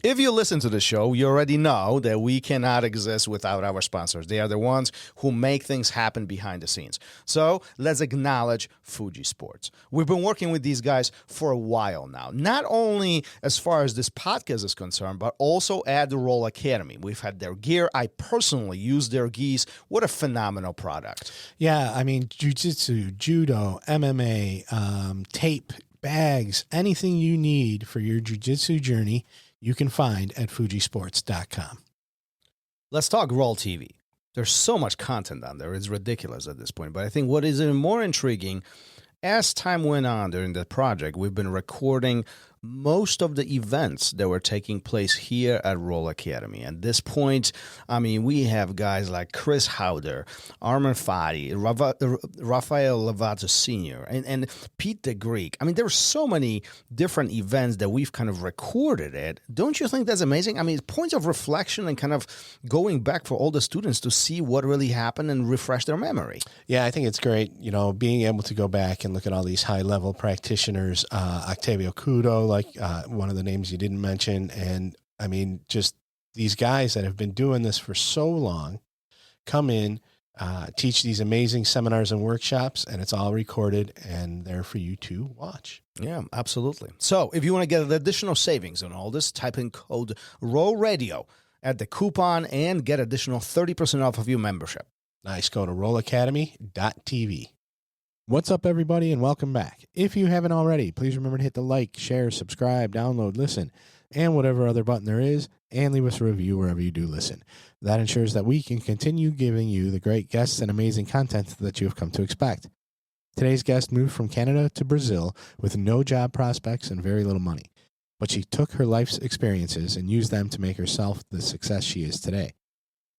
If you listen to the show, you already know that we cannot exist without our sponsors. They are the ones who make things happen behind the scenes. So let's acknowledge Fuji Sports. We've been working with these guys for a while now, not only as far as this podcast is concerned, but also at the RŌL Academy. We've had their gear. I personally use their gis. What a phenomenal product. Yeah, I mean, Jiu-Jitsu, Judo, MMA, tape, bags, anything you need for your Jiu-Jitsu journey, you can find at fujisports.com. Let's talk RŌL TV. There's so much content on there. It's ridiculous at this point. But I think what is even more intriguing, as time went on during the project, we've been recording most of the events that were taking place here at RŌL Academy. At this point, I mean, we have guys like Chris Howder, Armin Fati, Rafael Lovato Sr., and Pete the Greek. I mean, there are so many different events that we've kind of recorded it. Don't you think that's amazing? I mean, points of reflection and kind of going back for all the students to see what really happened and refresh their memory. Yeah, I think it's great, you know, being able to go back and look at all these high-level practitioners, Octavio Cudo, like one of the names you didn't mention. And I mean, just these guys that have been doing this for so long come in, teach these amazing seminars and workshops, and it's all recorded and there for you to watch. Yeah, absolutely. So if you want to get additional savings on all this, type in code RŌL Radio at the coupon and get additional 30% off of your membership. Nice. Go to rolacademy.tv. What's up, everybody, and welcome back. If you haven't already, please remember to hit the like, share, subscribe, download, listen, and whatever other button there is, and leave us a review wherever you do listen. That ensures that we can continue giving you the great guests and amazing content that you have come to expect. Today's guest moved from Canada to Brazil with no job prospects and very little money, but she took her life's experiences and used them to make herself the success she is today.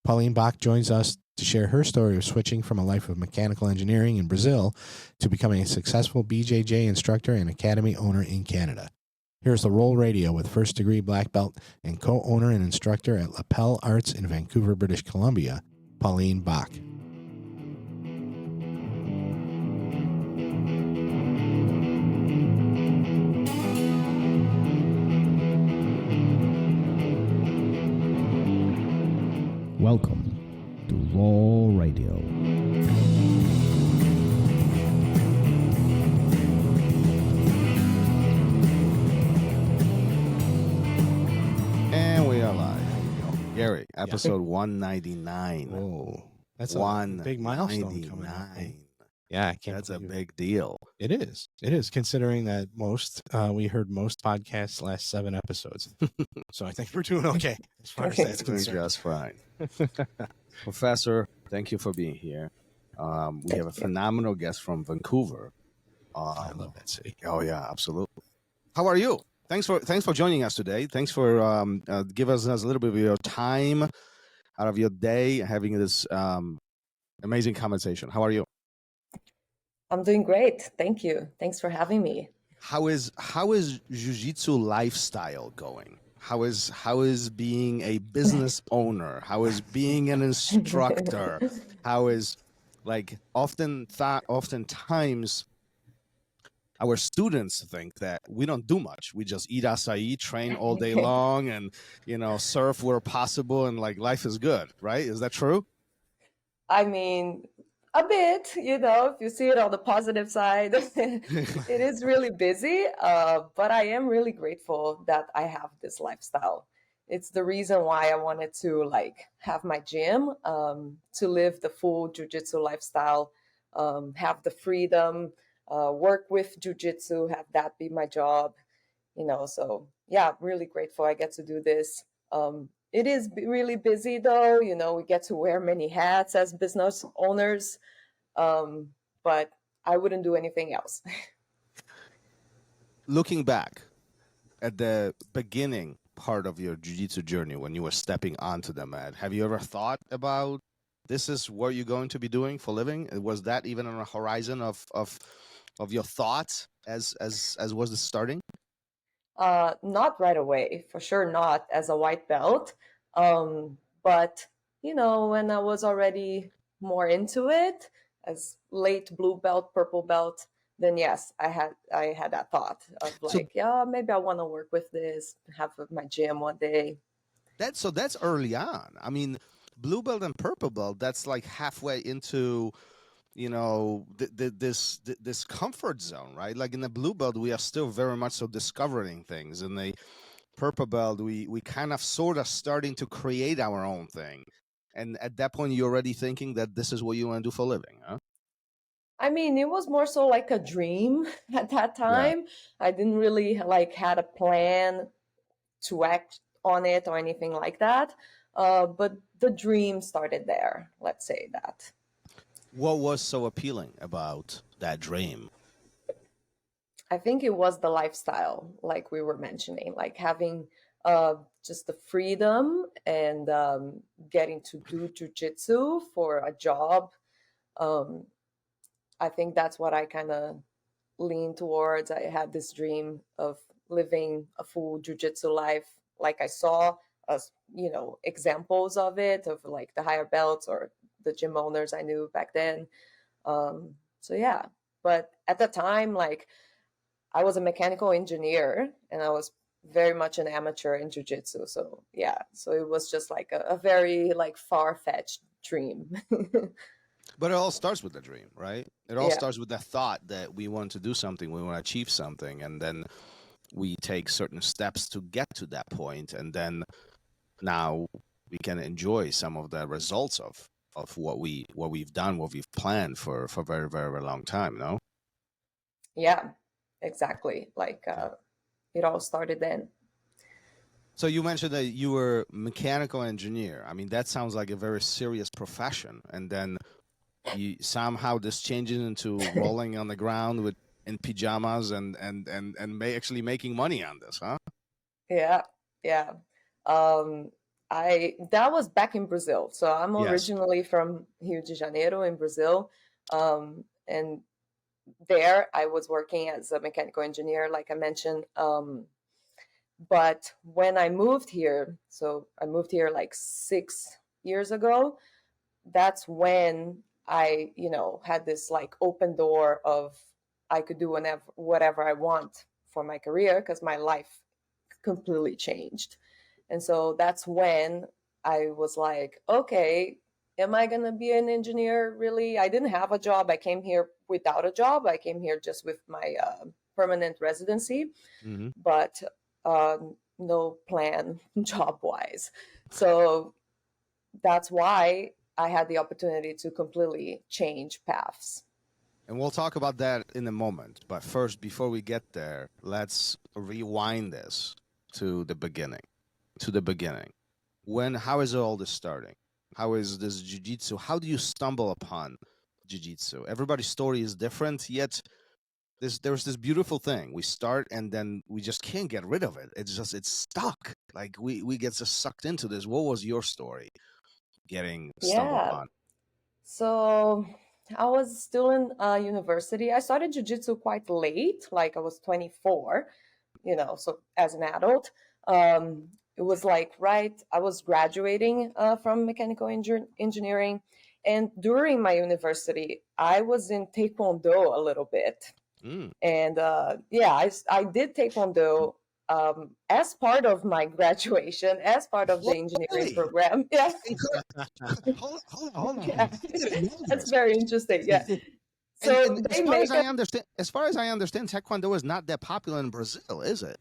Pauline Bak joins us to share her story of switching from a life of mechanical engineering in Brazil to becoming a successful BJJ instructor and academy owner in Canada. Here's the RŌL Radio with first-degree black belt and co-owner and instructor at Lapel Arts in Vancouver, British Columbia, Pauline Bak. Welcome to RŌL Radio. And we are live. Here we go. Gary, episode 199. Whoa, that's a big milestone coming up. Yeah, I can't. That's a big deal. It is. It is, considering that we heard most podcasts last 7 episodes. So I think we're doing okay as far as that's concerned. Just fine. Professor, thank you for being here. We have a phenomenal guest from Vancouver. I love that city. Oh yeah, absolutely. How are you? Thanks for joining us today. Thanks for giving us a little bit of your time out of your day, having this amazing conversation. How are you? I'm doing great. Thank you. Thanks for having me. How is Jiu-Jitsu lifestyle going? How is being a business owner? How is being an instructor? How is, like, oftentimes our students think that we don't do much. We just eat acai, train all day long, and, you know, surf where possible, and like life is good, right? Is that true? I mean, a bit, you know, if you see it on the positive side, it is really busy, but I am really grateful that I have this lifestyle. It's the reason why I wanted to, like, have my gym, to live the full jiu-jitsu lifestyle, have the freedom, work with jiu-jitsu, have that be my job, you know. So yeah, really grateful I get to do this. It is really busy, though. You know, we get to wear many hats as business owners, but I wouldn't do anything else. Looking back at the beginning part of your jiu-jitsu journey, when you were stepping onto the mat, have you ever thought about this is what you're going to be doing for a living? Was that even on the horizon of your thoughts as was the starting? Not right away, for sure not as a white belt. But, you know, when I was already more into it, as late blue belt, purple belt, then yes, I had that thought of So like, yeah, maybe I want to work with this, have my gym one day. that's early on. I mean, blue belt and purple belt, that's like halfway into, this comfort zone, right? Like in the blue belt, we are still very much so discovering things. In the purple belt, we kind of sort of starting to create our own thing. And at that point, you're already thinking that this is what you want to do for a living, huh? I mean, it was more so like a dream at that Yeah. time. I didn't really like had a plan to act on it or anything like that. But the dream started there. Let's say that. What was so appealing about that dream? I think it was the lifestyle, like we were mentioning, like having just the freedom and getting to do jujitsu for a job. Um, I think that's what I kind of lean towards. I had this dream of living a full jujitsu life, like I saw as examples of it, of like the higher belts or the gym owners I knew back then. So yeah, but at the time, like I was a mechanical engineer and I was very much an amateur in jujitsu. So yeah, so it was just like a very like far-fetched dream. But it all starts with the dream, right? It all Yeah. starts with the thought that we want to do something, we want to achieve something, and then we take certain steps to get to that point, and then now we can enjoy some of the results of what we've done, what we've planned for a very, very, very long time, no? Yeah, exactly. Like it all started then. So you mentioned that you were mechanical engineer. I mean, that sounds like a very serious profession, and then you somehow this changes into rolling on the ground with in pajamas and actually making money on this, huh? Yeah, yeah. That was back in Brazil. So I'm Yes. originally from Rio de Janeiro in Brazil. And there I was working as a mechanical engineer, like I mentioned. But when I moved here, so I moved here like 6 years ago, that's when I, had this like open door of I could do whatever I want for my career because my life completely changed. And so that's when I was like, okay, am I going to be an engineer? Really? I didn't have a job. I came here without a job. I came here just with my permanent residency, Mm-hmm. but no plan job wise. So that's why I had the opportunity to completely change paths. And we'll talk about that in a moment. But first, before we get there, let's rewind this to the beginning. How is all this starting? How is this jiu-jitsu? How do you stumble upon jiu-jitsu? Everybody's story is different, yet there's this beautiful thing. We start and then we just can't get rid of it. It's stuck. Like we get just sucked into this. What was your story getting stumbled Yeah. upon? So I was still in university. I started jiu-jitsu quite late, like I was 24, so as an adult. It was like, I was graduating from mechanical engineering. And during my university, I was in Taekwondo a little bit. Mm. And I did Taekwondo as part of my graduation, as part of the engineering Really? program. Yeah. Hold on. Yeah. I didn't know That's this. very interesting. Yeah. So And they make as far as I understand, Taekwondo is not that popular in Brazil, is it?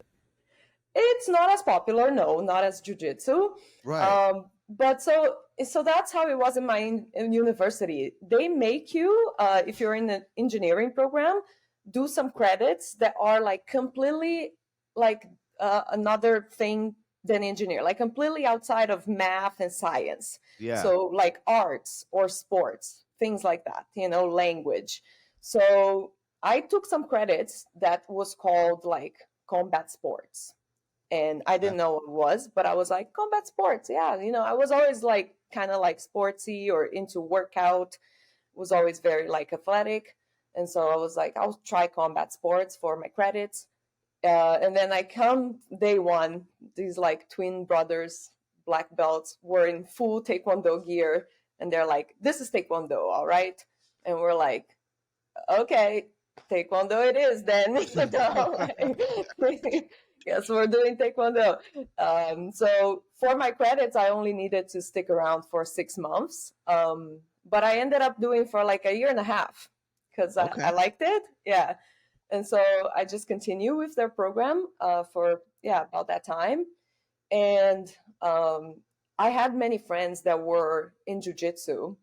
it's not as popular, no, not as jiu-jitsu. Right. But so that's how it was in my in university. They make you, if you're in the engineering program, do some credits that are like completely like another thing than engineer, like completely outside of math and science. Yeah. So like arts or sports, things like that, language. So I took some credits that was called like combat sports. And I didn't know what it was, but I was like, combat sports. Yeah. I was always like kind of like sportsy or into workout, was always very like athletic. And so I was like, I'll try combat sports for my credits. And then I come day one, these like twin brothers, black belts, were in full Taekwondo gear. And they're like, this is Taekwondo, all right? And we're like, okay. Taekwondo it is then. Yes, we're doing Taekwondo. So for my credits, I only needed to stick around for 6 months. But I ended up doing for like a year and a half because I liked it. Yeah. And so I just continue with their program for, about that time. And I had many friends that were in Jiu-Jitsu,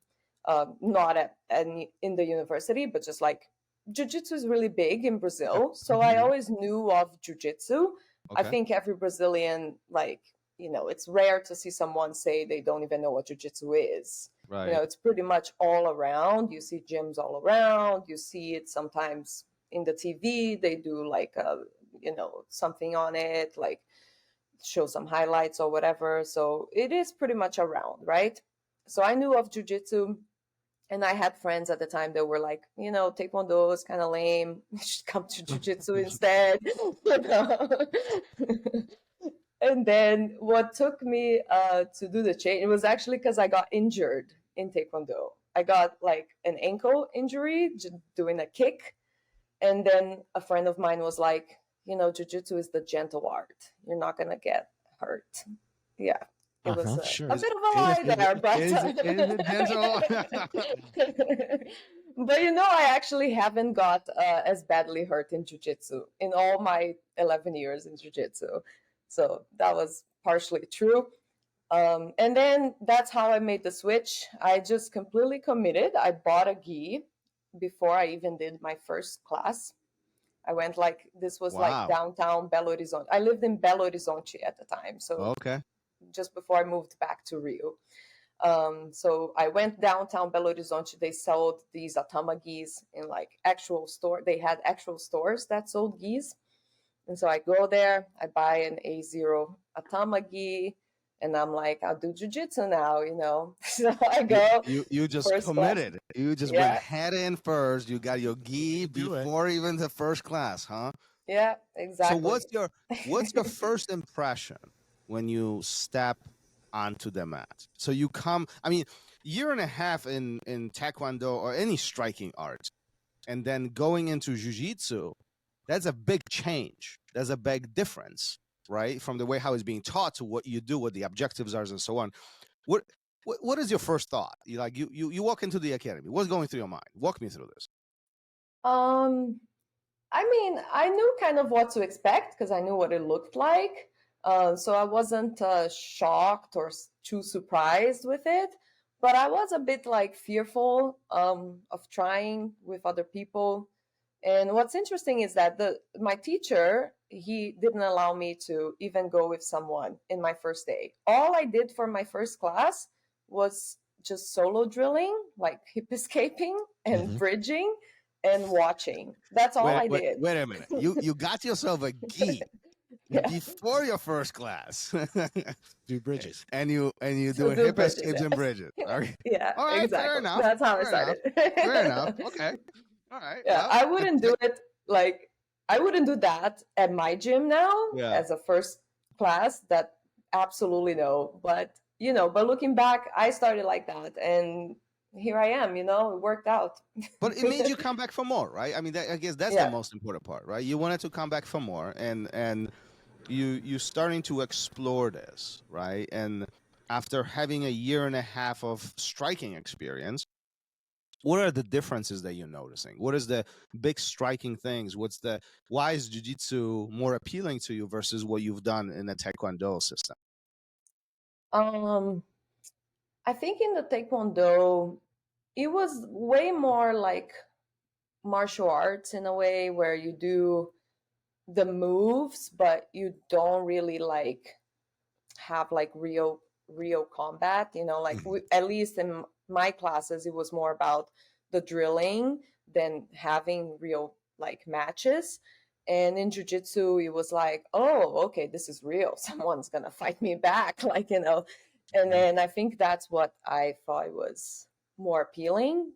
not in the university, but just like Jiu-Jitsu is really big in Brazil. So I always knew of Jiu-Jitsu. I think every Brazilian, like, it's rare to see someone say they don't even know what Jiu-Jitsu is. Right. It's pretty much all around. You see gyms all around. You see it sometimes in the TV. They do like, something on it, like show some highlights or whatever. So it is pretty much around, right? So I knew of Jiu-Jitsu. And I had friends at the time that were like, Taekwondo is kind of lame. You should come to Jiu-Jitsu instead. And then what took me to do the change, it was actually because I got injured in Taekwondo. I got like an ankle injury doing a kick. And then a friend of mine was like, Jiu-Jitsu is the gentle art. You're not going to get hurt. Yeah. It was a bit of a lie there, but but I actually haven't got as badly hurt in Jiu-Jitsu in all my 11 years in Jiu-Jitsu. So that was partially true. And then that's how I made the switch. I just completely committed. I bought a gi before I even did my first class. I went like downtown Belo Horizonte. I lived in Belo Horizonte at the time. So just before I moved back to Rio. So I went downtown Belo Horizonte. They sold these Atama gis in like actual store. They had actual stores that sold gis. And so I go there, I buy an A0 Atama gi, and I'm like, I'll do Jiu-Jitsu now, So I go. You just committed. Class. You just went head in first. You got your gi before even the first class, huh? Yeah, exactly. So what's your first impression when you step onto the mat? So you come, year and a half in Taekwondo or any striking art, and then going into Jiu-Jitsu, that's a big change. There's a big difference, right? From the way how it's being taught to what you do, what the objectives are, and so on. What is your first thought? You walk into the academy. What's going through your mind? Walk me through this. I knew kind of what to expect because I knew what it looked like. So I wasn't shocked or too surprised with it, but I was a bit like fearful of trying with other people. And what's interesting is that my teacher, he didn't allow me to even go with someone in my first day. All I did for my first class was just solo drilling, like hip escaping and bridging and watching. That's all I did. Wait a minute. You got yourself a gi. Before your first class, do bridges, and you do hip escapes and bridges. Okay. Yeah, all right, exactly. Fair enough. That's how I started. Fair enough. Okay. All right. Yeah, well, I wouldn't do it I wouldn't do that at my gym now as a first class. That absolutely no. But but looking back, I started like that, and here I am. It worked out. But it made you come back for more, right? I guess that's the most important part, right? You wanted to come back for more, and you starting to explore this, right? And after having a year and a half of striking experience, what are the differences that you're noticing? What is the big striking things? Why is Jiu-Jitsu more appealing to you versus what you've done in the Taekwondo system? I think in the Taekwondo, it was way more like martial arts in a way where you do the moves, but you don't really have real combat, at least in my classes, it was more about the drilling than having real matches. And in Jiu-Jitsu, it was like, oh, okay, this is real. Someone's going to fight me back, And then I think that's what I thought was more appealing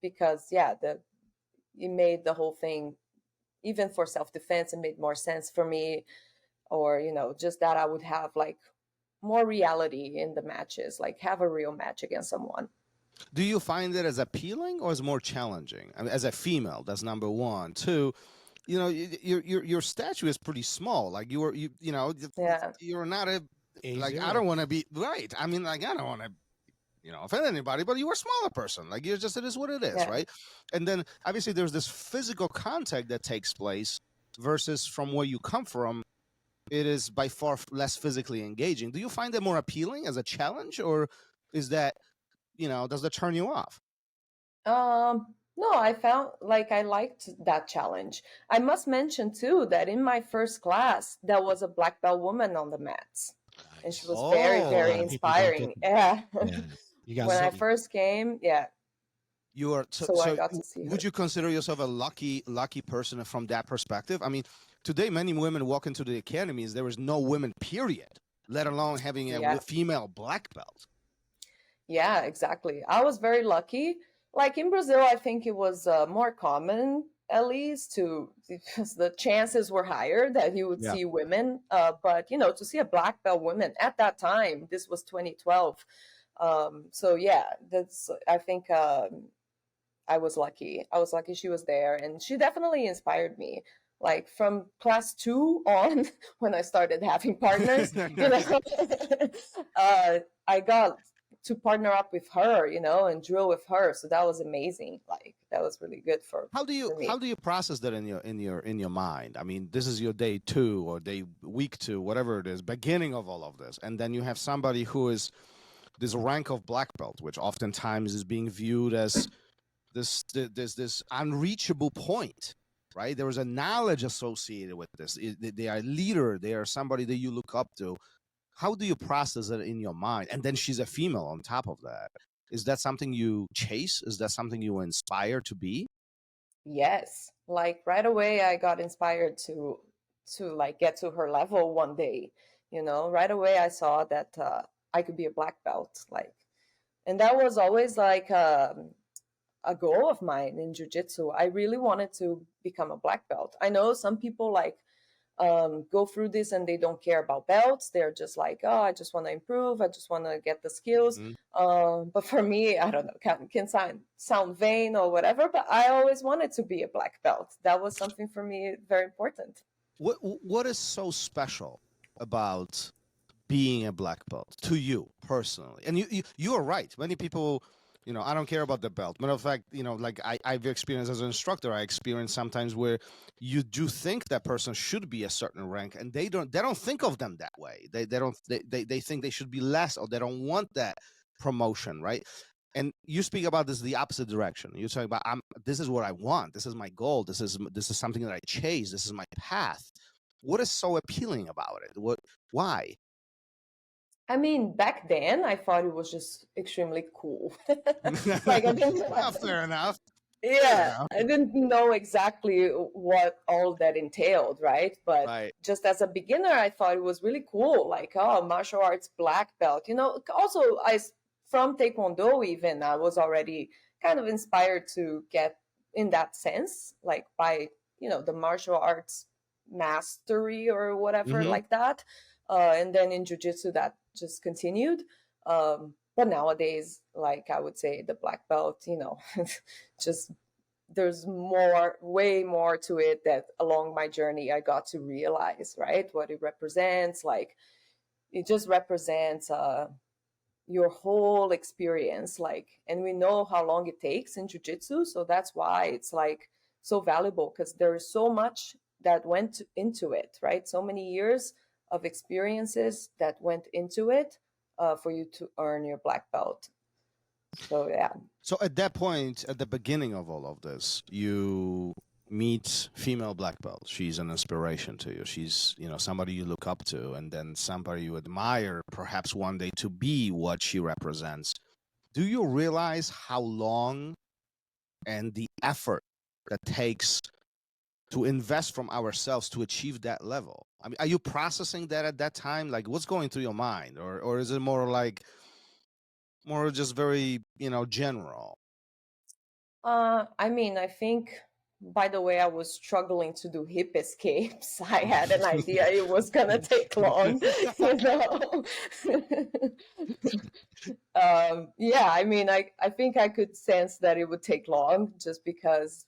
because, it made the whole thing, even for self-defense, it made more sense for me. Or, just that I would have more reality in the matches, have a real match against someone. Do you find it as appealing or as more challenging? I mean, as a female, that's number one. Two, your stature is pretty small. Like Yeah. you're not a like I A0. don't want to be right. I mean, like I don't want to offend anybody, but you're a smaller person. Like it is what it is, Yeah. right? And then obviously there's this physical contact that takes place versus from where you come from. It is by far less physically engaging. Do you find it more appealing as a challenge, or is that does that turn you off? No, I found like I liked that challenge. I must mention too that in my first class there was a black belt woman on the mats. And she was very, Oh, very A lot of people don't get inspiring. Yeah. Yeah. You got When I lucky. first came, yeah. You are So I got to see her. would you consider yourself a lucky person from that perspective? I mean, today many women walk into the academies, there is no women period, let alone having a Yeah. female black belt. Yeah, exactly. I was very lucky. Like in Brazil, I think it was more common, at least, because the chances were higher that you would Yeah. see women. But to see a black belt woman at that time, this was 2012. So yeah, I think I was lucky. I was lucky she was there, and she definitely inspired me. Like from class 2 on, when I started having partners, I got to partner up with her, and drill with her. So that was amazing. Like that was really good for How do me. you process that in your mind? I mean, this is your day 2 or week 2, whatever it is, beginning of all of this, and then you have somebody who is this rank of black belt, which oftentimes is being viewed as this unreachable point, right? There is a knowledge associated with this. They are a leader. They are somebody that you look up to. How do you process it in your mind? And then she's a female on top of that. Is that something you chase? Is that something you inspire to be? Yes, like right away I got inspired to like get to her level one day. Right away I saw that I could be a black belt, like, and that was always like a goal of mine in jiu-jitsu. I really wanted to become a black belt. I know some people like go through this and they don't care about belts. They're just like, oh, I just want to improve. I just want to get the skills. But for me, I don't know, can sound vain or whatever, but I always wanted to be a black belt. That was something for me very important. What is so special about being a black belt to you personally? And you are right. Many people, I don't care about the belt. Matter of fact, like I've experienced as an instructor, I experienced sometimes where you do think that person should be a certain rank, and they don't think of them that way. They think they should be less, or they don't want that promotion, right? And you speak about this the opposite direction. You talk about this is what I want. This is my goal. This is something that I chase. This is my path. What is so appealing about it? Why? I mean, back then I thought it was just extremely cool. Like I didn't. Fair enough. Yeah, I didn't know exactly what all that entailed, right? But Right. just as a beginner, I thought it was really cool. Like, oh, martial arts black belt. Also, from Taekwondo even, I was already kind of inspired to get in that sense, like by the martial arts mastery or whatever Mhm. like that. And then in Jiu-Jitsu, that just continued. But nowadays, like I would say, the black belt, just there's way more to it that along my journey I got to realize, right? What it represents. Like it just represents your whole experience. Like, and we know how long it takes in jiu-jitsu, so that's why it's like so valuable, because there is so much that went into it, right? So many years of experiences that went into it for you to earn your black belt. So yeah. So at that point, at the beginning of all of this, you meet female black belt. She's an inspiration to you. She's, somebody you look up to, and then somebody you admire, perhaps one day to be what she represents. Do you realize how long and the effort that takes to invest from ourselves to achieve that level? I mean, are you processing that at that time? Like, what's going through your mind? Or is it more just very, general? I mean, I think by the way I was struggling to do hip escapes, I had an idea it was going to take long, you know. Yeah, I mean, I think I could sense that it would take long just because,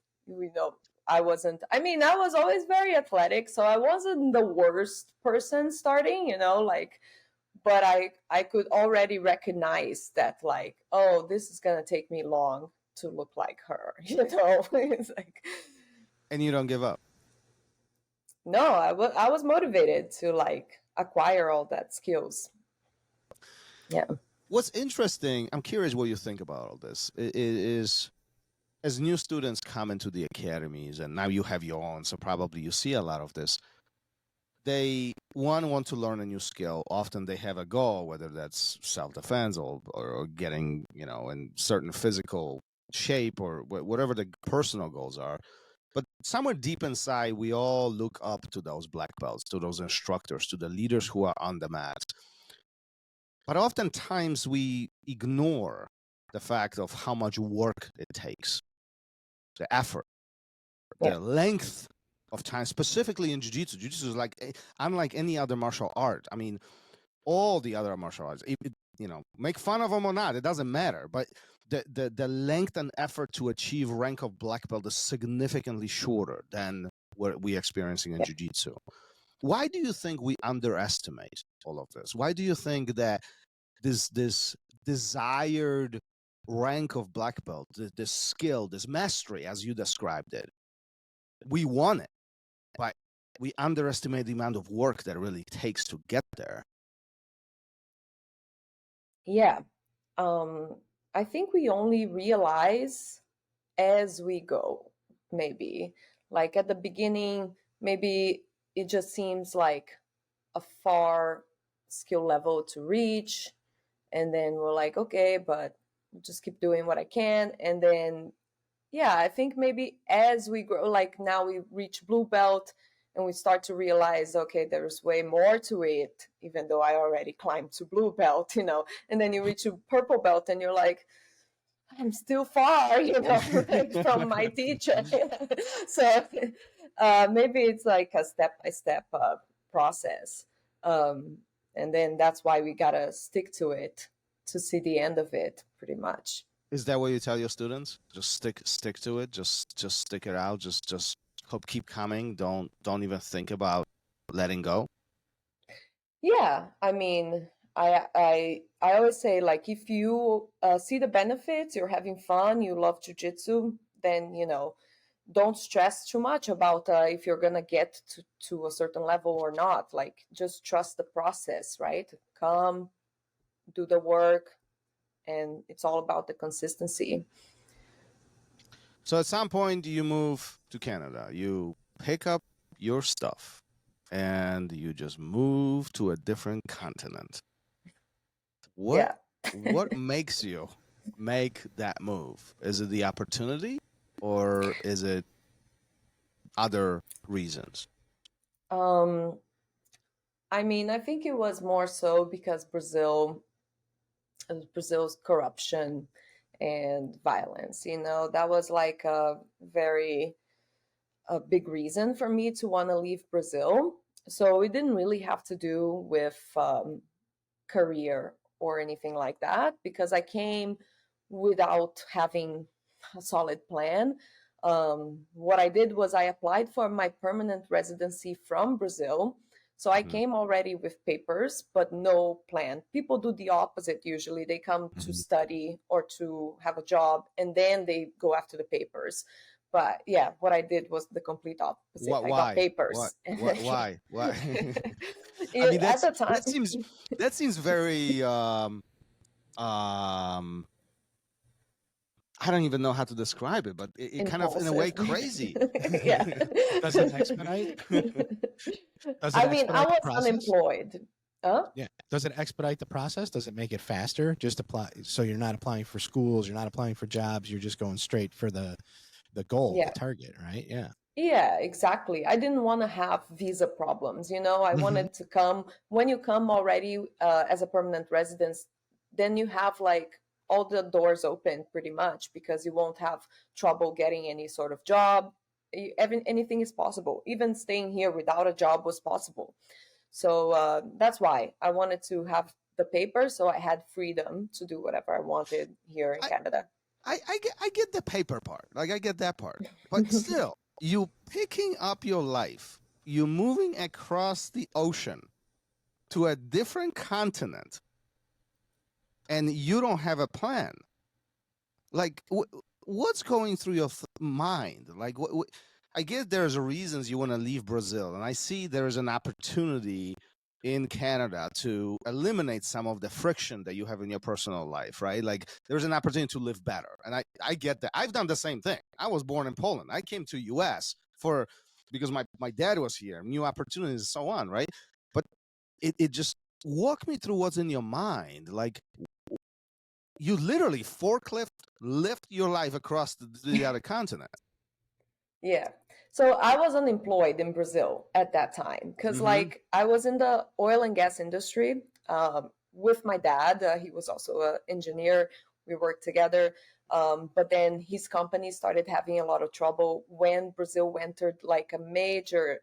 I was always very athletic, so I wasn't the worst person starting, but I could already recognize that, like, oh, this is going to take me long to look like her, It's like, And you don't give up. no, I was motivated to, like, acquire all that skills. Yeah. What's interesting, I'm curious what you think about all this, is as new students come into the academies, and now you have your own, so probably you see a lot of this, they, want to learn a new skill. Often they have a goal, whether that's self-defense or getting, in certain physical shape or whatever the personal goals are. But somewhere deep inside, we all look up to those black belts, to those instructors, to the leaders who are on the mat. But oftentimes we ignore the fact of how much work it takes, the effort, the length of time, specifically in Jiu-Jitsu. Jiu-Jitsu is like, unlike any other martial art. I mean, all the other martial arts, make fun of them or not, it doesn't matter. But the length and effort to achieve rank of black belt is significantly shorter than what we're experiencing in Jiu-Jitsu. Why do you think we underestimate all of this? Why do you think that this desired rank of black belt, this skill, this mastery, as you described it, we want it, but we underestimate the amount of work that it really takes to get there? Yeah. I think we only realize as we go, maybe. Like at the beginning, maybe it just seems like a far skill level to reach. And then we're like, okay, but just keep doing what I can. And then, yeah, I think maybe as we grow, like now we reach blue belt and we start to realize, okay, there's way more to it, even though I already climbed to blue belt, and then you reach a purple belt and you're like, I'm still far, from my teacher. So maybe it's like a step-by-step process. And then that's why we got to stick to it to see the end of it, pretty much. Is that what you tell your students? Just stick to it. Just stick it out. Just keep coming. Don't even think about letting go. Yeah, I mean, I always say, like, if you see the benefits, you're having fun, you love jiu-jitsu, then don't stress too much about if you're gonna get to a certain level or not. Like, just trust the process, right? Come, do the work, and it's all about the consistency. So at some point you move to Canada, you pick up your stuff, and you just move to a different continent. What makes you make that move? Is it the opportunity, or is it other reasons? I mean, I think it was more so because Brazil's corruption and violence, that was like a big reason for me to want to leave Brazil. So it didn't really have to do with career or anything like that, because I came without having a solid plan. What I did was I applied for my permanent residency from Brazil. So I came already with papers, but no plan. People do the opposite usually. They come to study or to have a job, and then they go after the papers. But yeah, what I did was the complete opposite. I got papers. Why? I mean, at the time, that seems very I don't even know how to describe it, but it kind of, in a way, crazy. Yeah. Does it expedite? I mean, I was unemployed. Huh? Yeah. Does it expedite the process? Does it make it faster? Just apply, so you're not applying for schools, you're not applying for jobs, you're just going straight for the goal, the target, right? Yeah. Yeah, exactly. I didn't want to have visa problems. I wanted to come. When you come already as a permanent resident, then you have like all the doors open pretty much, because you won't have trouble getting any sort of job. anything is possible. Even staying here without a job was possible. So that's why I wanted to have the paper, so I had freedom to do whatever I wanted here in Canada. I get the paper part. Like, I get that part. But still, you picking up your life, you moving across the ocean to a different continent, and you don't have a plan. Like, what's going through your mind? Like, I guess there's reasons you want to leave Brazil, and I see there's an opportunity in Canada to eliminate some of the friction that you have in your personal life, right? Like, there's an opportunity to live better. And I get that. I've done the same thing. I was born in Poland. I came to US because my dad was here, new opportunities and so on, right? But it just walk me through what's in your mind. Like, you literally lift your life across the other continent. Yeah. So I was unemployed in Brazil at that time because like I was in the oil and gas industry with my dad. He was also an engineer. We worked together. But then his company started having a lot of trouble when Brazil entered like a major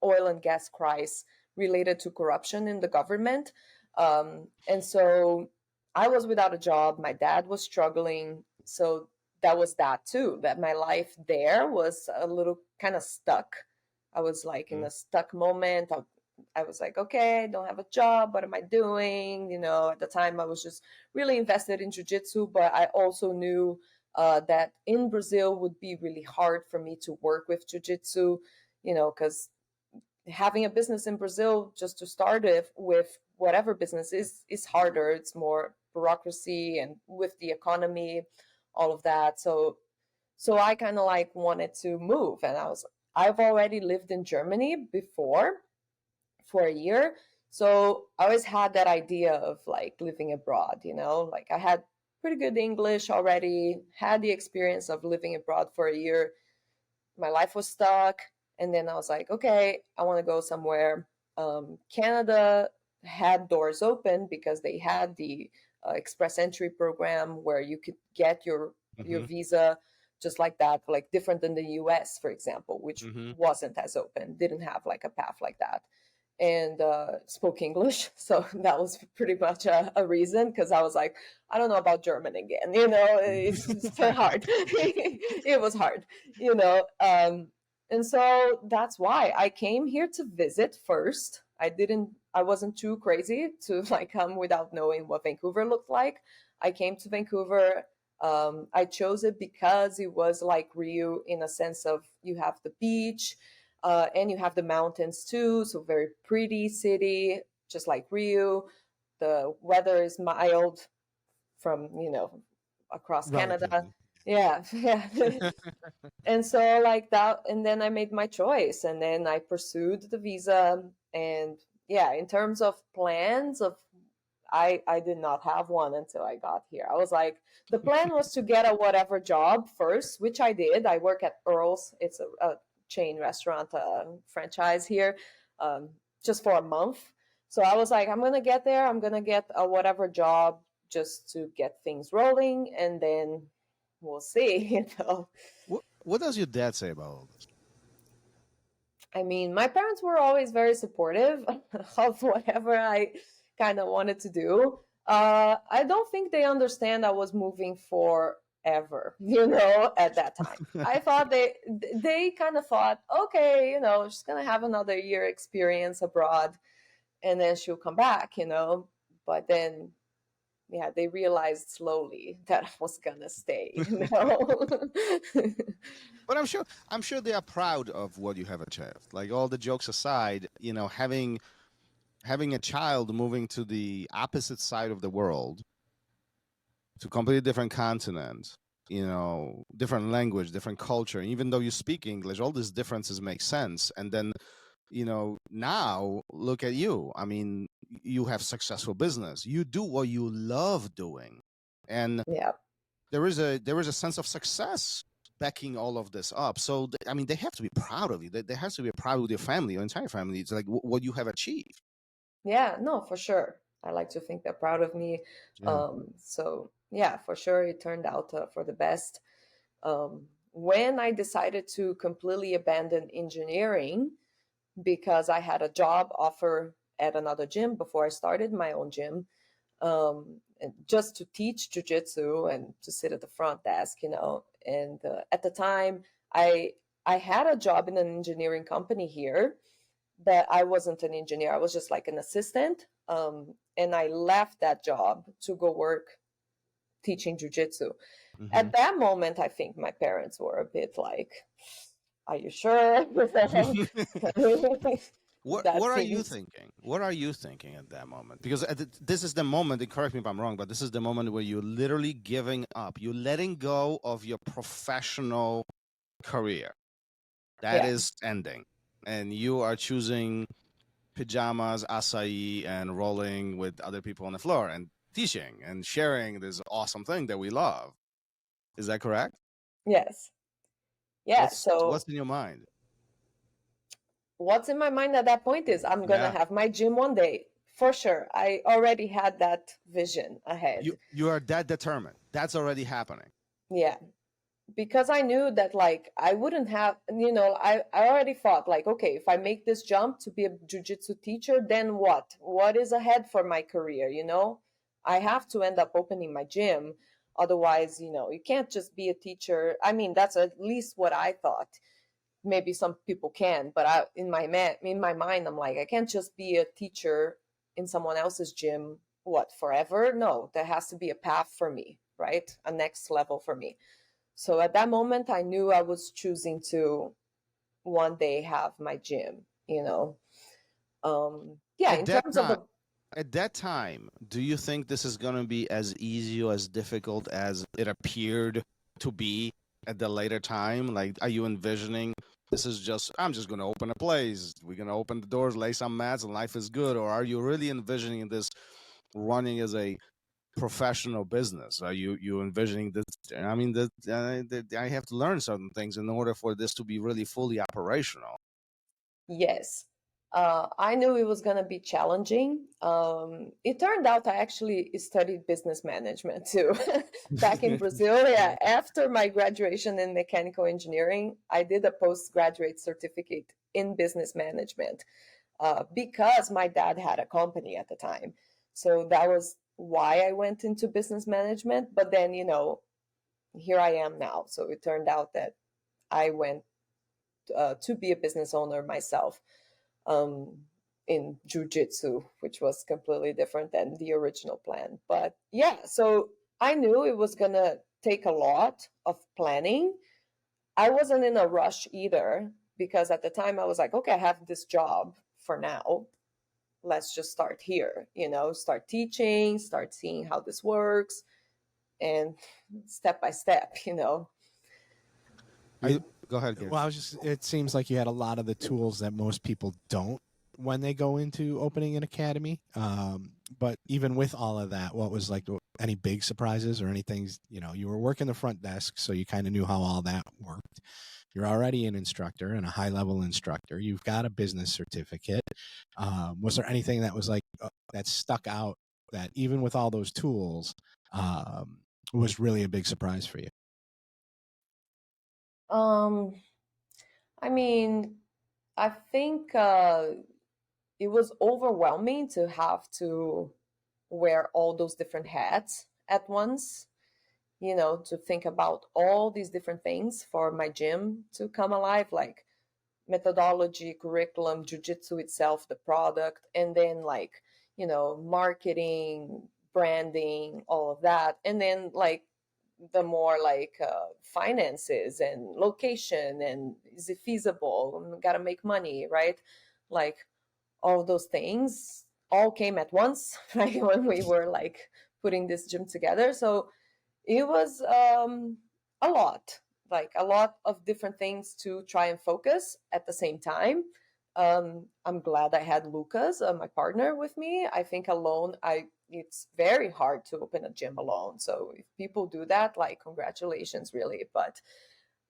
oil and gas crisis related to corruption in the government. And so I was without a job. My dad was struggling. So that was that too, that my life there was a little kind of stuck. I was like in a stuck moment. I was like, okay, I don't have a job. What am I doing? You know, at the time I was just really invested in jiu-jitsu, but I also knew that in Brazil would be really hard for me to work with jiu-jitsu, you know, because having a business in Brazil, just to start with whatever business is harder. It's more bureaucracy, and with the economy, all of that. So I kind of like wanted to move, and I've already lived in Germany before for a year. So I always had that idea of like living abroad, you know, like I had pretty good English already, had the experience of living abroad for a year. My life was stuck. And then I was like, okay, I want to go somewhere. Canada had doors open because they had the express entry program where you could get your visa just like that, like different than the US, for example, which wasn't as open, didn't have like a path like that, and spoke English. So that was pretty much a reason, because I was like, I don't know about German again, you know, it's hard. It was hard, you know. And so that's why I came here to visit first. I wasn't too crazy to like come without knowing what Vancouver looked like. I came to Vancouver. I chose it because it was like Rio in a sense of you have the beach and you have the mountains too. So very pretty city, just like Rio. The weather is mild from, you know, across Canada. Yeah. And so like that, and then I made my choice, and then I pursued the visa. And yeah, in terms of plans of, I did not have one until I got here. I was like, the plan was to get a whatever job first, which I did. I work at RŌL's. It's a chain restaurant franchise here, just for a month. So I was like, I'm going to get there. I'm going to get a whatever job just to get things rolling, and then we'll see, you know. What does your dad say about all this? I mean, my parents were always very supportive of whatever I kind of wanted to do. I don't think they understand I was moving forever, you know, at that time. I thought they kind of thought, okay, you know, she's going to have another year experience abroad and then she'll come back, you know. But then, yeah, they realized slowly that I was going to stay, you know. But I'm sure they are proud of what you have achieved. Like, all the jokes aside, you know, having a child moving to the opposite side of the world, to completely different continent, you know, different language, different culture. Even though you speak English, all these differences make sense. And then, you know, now look at you. I mean, you have successful business. You do what you love doing, and Yeah. there is a sense of success backing all of this up. So I mean, they have to be proud of you. They have to be proud of your family, your entire family. It's like what you have achieved. Yeah, no, for sure. I like to think they're proud of me. Yeah. So yeah, for sure, it turned out for the best. when I decided to completely abandon engineering because I had a job offer at another gym before I started my own gym, and just to teach jujitsu and to sit at the front desk, And at the time, I I had a job in an engineering company here, but I wasn't an engineer. I was just like an assistant. And I left that job to go work teaching jujitsu. Hmm. At that moment, I think my parents were a bit like, "Are you sure?" What That are you seems, thinking? What are you thinking at that moment? Because this is the moment, and correct me if I'm wrong, but this is the moment where you're literally giving up. You're letting go of your professional career. That yeah. is ending. And you are choosing pajamas, acai, and rolling with other people on the floor and teaching and sharing this awesome thing that we love. Is that correct? Yes. Yeah. What's So in your mind? what's in my mind at that point is I'm gonna Yeah. have my gym one day for sure. I already had that vision ahead. You are that determined. That's already happening. Yeah, because I knew that like I wouldn't have, I already thought like, okay, if I make this jump to be a jujitsu teacher, then what is ahead for my career, I have to end up opening my gym. Otherwise, you can't just be a teacher. I mean, that's at least what I thought. Maybe some people can, but in my mind, I'm like, I can't just be a teacher in someone else's gym, what, forever? No, there has to be a path for me, right? A next level for me. So at that moment, I knew I was choosing to one day have my gym, Yeah, At in that terms of time, the, at that time, do you think this is going to be as easy or as difficult as it appeared to be at the later time? Like, are you envisioning this is just, I'm just going to open a place, we're going to open the doors, lay some mats, and life is good? Or are you really envisioning this running as a professional business? Are you envisioning this? I mean, I have to learn certain things in order for this to be really fully operational. yes, I knew it was going to be challenging. It turned out I actually studied business management too. Back in Brazil. Yeah, after my graduation in mechanical engineering, I did a postgraduate certificate in business management because my dad had a company at the time. So that was why I went into business management. But then, here I am now. So it turned out that I went to be a business owner myself um, in jujitsu, which was completely different than the original plan. But yeah, so I knew it was going to take a lot of planning. I wasn't in a rush either because at the time I was like, okay, I have this job for now. Let's just start here, start teaching, start seeing how this works, and step by step, Are you, go ahead, Gary. Well, it seems like you had a lot of the tools that most people don't when they go into opening an academy. But even with all of that, what was like any big surprises or anything? You were working the front desk, so you kind of knew how all that worked. You're already an instructor and a high level instructor. You've got a business certificate. Was there anything that was like that stuck out that even with all those tools was really a big surprise for you? um I mean, I think it was overwhelming to have to wear all those different hats at once, to think about all these different things for my gym to come alive, like methodology, curriculum, jujitsu itself, the product, and then like, marketing, branding, all of that. And then like the more like finances and location and is it feasible? Got to make money, right? Like all those things all came at once, right? When we were like putting this gym together. So it was a lot of different things to try and focus at the same time. I'm glad I had Lucas, my partner, with me. I think alone, it's very hard to open a gym alone. So if people do that, like congratulations, really. But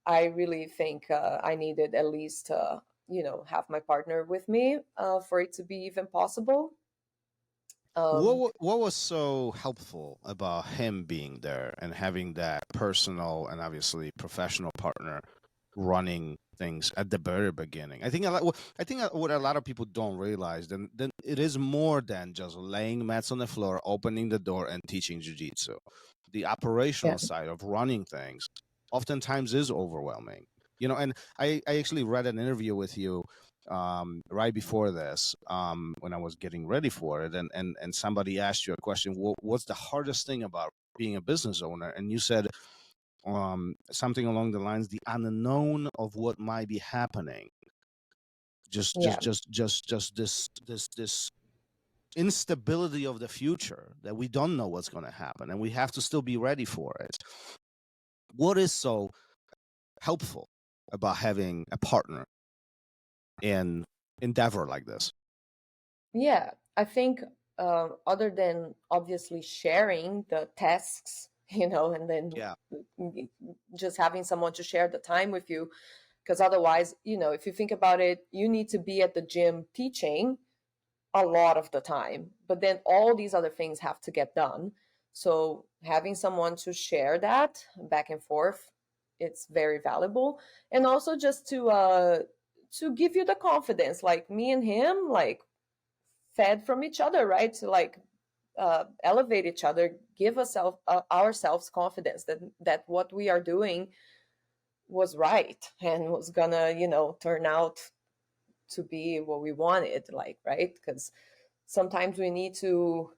I really think I needed at least, have my partner with me for it to be even possible. What was so helpful about him being there and having that personal and obviously professional partner running things at the very beginning? I think what a lot of people don't realize, then it is more than just laying mats on the floor, opening the door, and teaching jiu-jitsu. The operational side of running things oftentimes is overwhelming. And I actually read an interview with you right before this, when I was getting ready for it, and somebody asked you a question: what's the hardest thing about being a business owner? And you said something along the lines, the unknown of what might be happening. Just this instability of the future, that we don't know what's going to happen, and we have to still be ready for it. What is so helpful about having a partner in endeavor like this? Yeah, I think other than obviously sharing the tasks, and then just having someone to share the time with you, because otherwise, if you think about it, you need to be at the gym teaching a lot of the time, but then all these other things have to get done. So having someone to share that back and forth, it's very valuable. And also just to give you the confidence, like me and him, like fed from each other, right? To like elevate each other, give ourselves confidence that what we are doing was right and was gonna, turn out to be what we wanted, like, right? Because sometimes we need to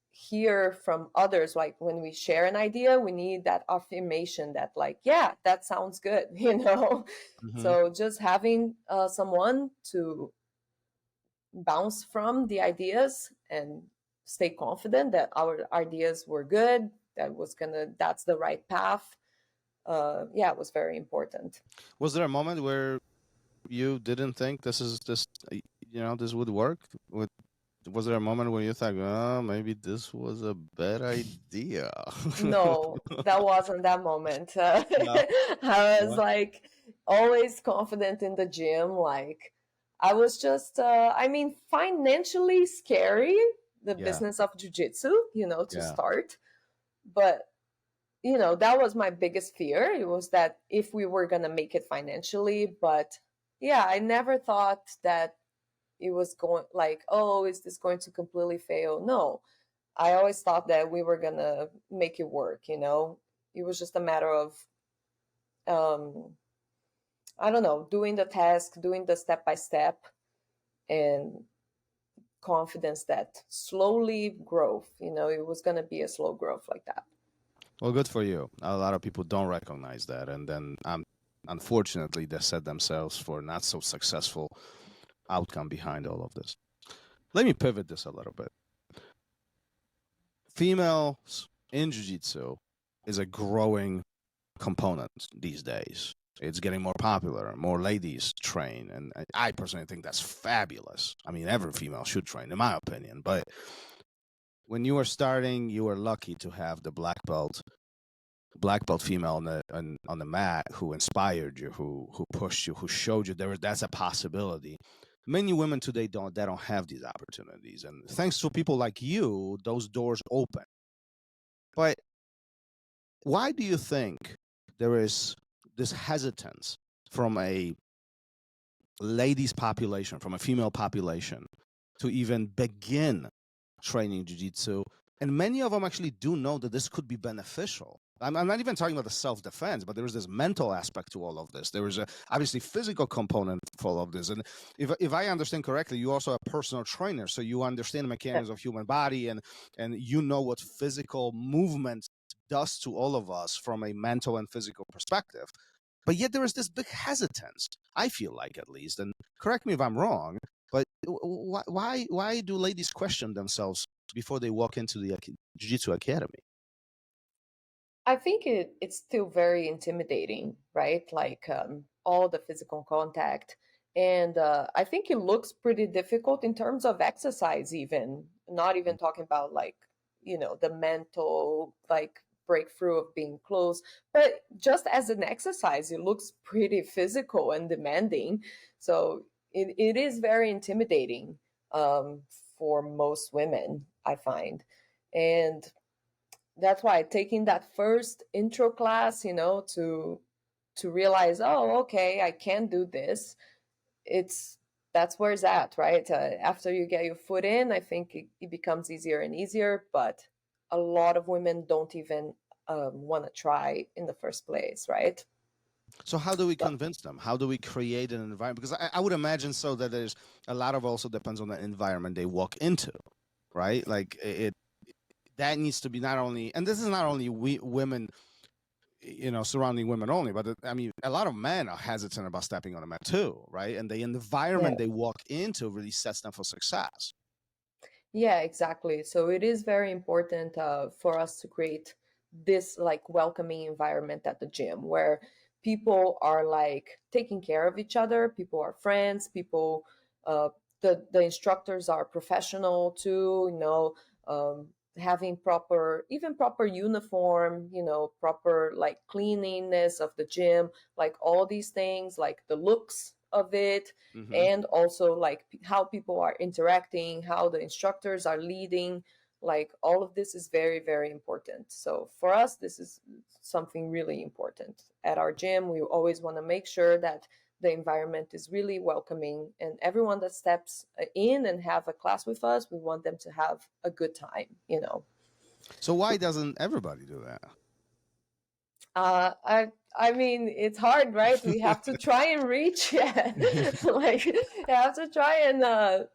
hear from others, like when we share an idea, we need that affirmation that like, yeah, that sounds good. So just having someone to bounce from the ideas and stay confident that our ideas were good, that's the right path. It was very important. Was there a moment where you didn't think this would work? Was there a moment where you thought, oh, maybe this was a bad idea? No, that wasn't that moment. No. I was like always confident in the gym. Like I was just, financially scary, the business of jiu-jitsu, to start. But, that was my biggest fear. It was that if we were going to make it financially, but yeah, I never thought that it was going like, oh, is this going to completely fail? No, I always thought that we were going to make it work. It was just a matter of, I don't know, doing the task, doing the step by step, and confidence that slowly growth, it was going to be a slow growth like that. Well, good for you. A lot of people don't recognize that. And then unfortunately, they set themselves for not so successful outcome behind all of this. Let me pivot this a little bit. Females in jiu-jitsu is a growing component these days. It's getting more popular, more ladies train, and I personally think that's fabulous. I mean, every female should train, in my opinion. But when you were starting, you were lucky to have the black belt female on the mat who inspired you, who pushed you, who showed you that's a possibility. Many women today don't have these opportunities, and thanks to people like you, those doors open. But why do you think there is this hesitance from a ladies population, from a female population, to even begin training jiu-jitsu? And many of them actually do know that this could be beneficial. I'm not even talking about the self-defense, but there is this mental aspect to all of this. There is a obviously physical component for all of this. And if I understand correctly, you also a personal trainer, so you understand the mechanics of human body, and you know what physical movement does to all of us from a mental and physical perspective. But yet there is this big hesitance, I feel like, at least, and correct me if I'm wrong, but why do ladies question themselves before they walk into the Jiu-Jitsu Academy? I think it's still very intimidating, right? Like all the physical contact. And I think it looks pretty difficult in terms of exercise, even not even talking about like, the mental, like breakthrough of being close, but just as an exercise, it looks pretty physical and demanding. So it is very intimidating for most women. I find. And that's why taking that first intro class, to realize, oh, okay, I can do this. That's where it's at, right? After you get your foot in, I think it becomes easier and easier, but a lot of women don't even want to try in the first place, right? So how do we convince them? How do we create an environment? Because I would imagine so that there's a lot of also depends on the environment they walk into, right? Like that needs to be not only, and this is not only women, surrounding women only, but I mean, a lot of men are hesitant about stepping on a mat too, right? And the environment they walk into really sets them for success. Yeah, exactly. So it is very important for us to create this like welcoming environment at the gym where people are like taking care of each other, people are friends, people, the instructors are professional too, having proper uniform, proper like cleanliness of the gym, like all these things, like the looks of it, and also like how people are interacting, how the instructors are leading, like all of this is very, very important. So for us, this is something really important at our gym. We always want to make sure that the environment is really welcoming, and everyone that steps in and have a class with us, we want them to have a good time, So why doesn't everybody do that? I mean, it's hard, right? We have to try and reach, like you have to try and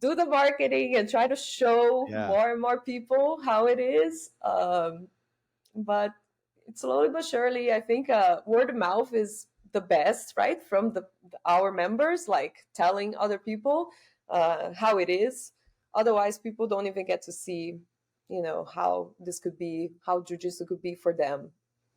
do the marketing and try to show more and more people how it is. But slowly but surely, I think word of mouth is the best, right? From our members, like telling other people how it is. Otherwise, people don't even get to see, how this could be, how jiu-jitsu could be for them.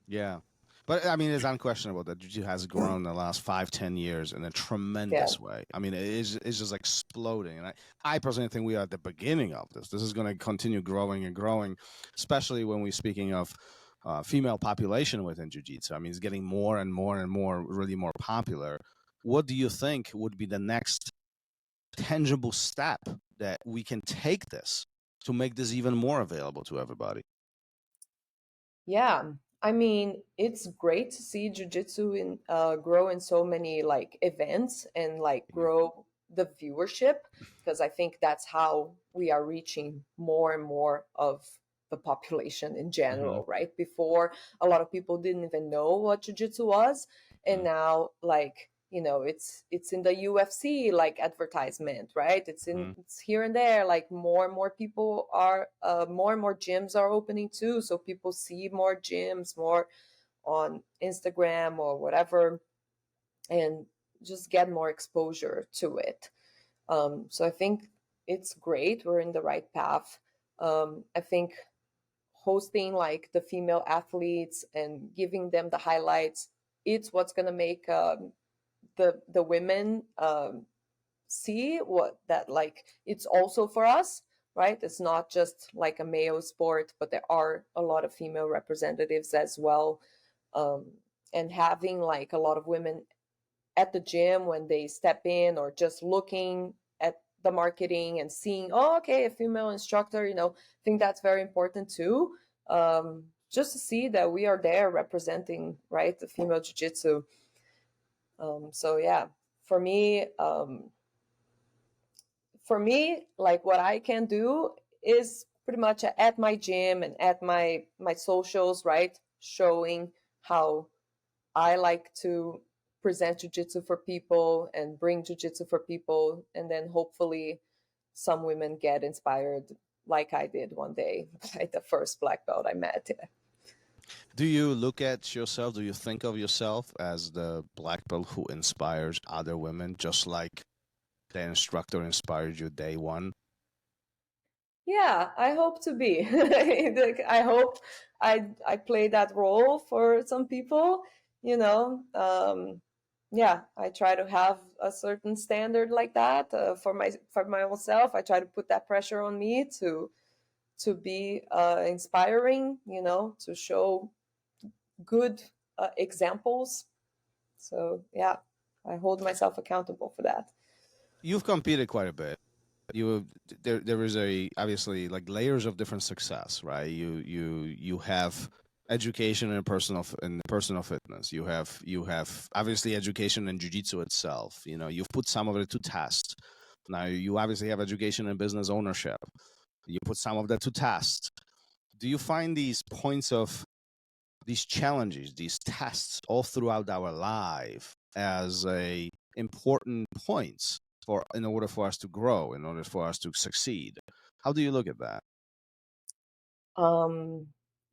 Yeah. But I mean, it's unquestionable that jiu-jitsu has grown in the last 5-10 years in a tremendous way. I mean, it's just exploding. And I personally think we are at the beginning of this. This is going to continue growing and growing, especially when we're speaking of female population within jiu-jitsu. I mean, it's getting more and more and more, really more popular. What do you think would be the next tangible step that we can take this to make this even more available to everybody? Yeah, I mean, it's great to see jiu-jitsu grow in so many like events and like grow the viewership, because I think that's how we are reaching more and more of the population in general, right? Before, a lot of people didn't even know what jiu-jitsu was, and now like it's in the UFC like advertisement, right? It's here and there, like more and more people are more and more gyms are opening too, so people see more gyms more on Instagram or whatever, and just get more exposure to it. So I think it's great, we're in the right path. I think hosting like the female athletes and giving them the highlights, it's what's going to make the women see what that like it's also for us, right? It's not just like a male sport, but there are a lot of female representatives as well. And having like a lot of women at the gym when they step in, or just looking at the marketing and seeing, oh, okay, a female instructor, I think that's very important too. Just to see that we are there representing, right, the female jiu-jitsu. So yeah, for me, like what I can do is pretty much at my gym and at my socials, right, showing how I like to present jiu-jitsu for people and bring jiu-jitsu for people, and then hopefully some women get inspired like I did one day by the first black belt I met. Do you look at yourself, do you think of yourself as the black belt who inspires other women, just like the instructor inspired you day one? Yeah, I hope to be. I hope I play that role for some people, yeah, I try to have a certain standard like that for my own self. I try to put that pressure on me to be inspiring, to show good examples. So yeah, I hold myself accountable for that. You've competed quite a bit. there is obviously like layers of different success, right? You have education and personal fitness. You have obviously education in jiu-jitsu itself. You know, you've put some of it to test. Now you obviously have education in business ownership. You put some of that to test. Do you find these points of these challenges, these tests all throughout our life as important points in order for us to grow, in order for us to succeed? How do you look at that?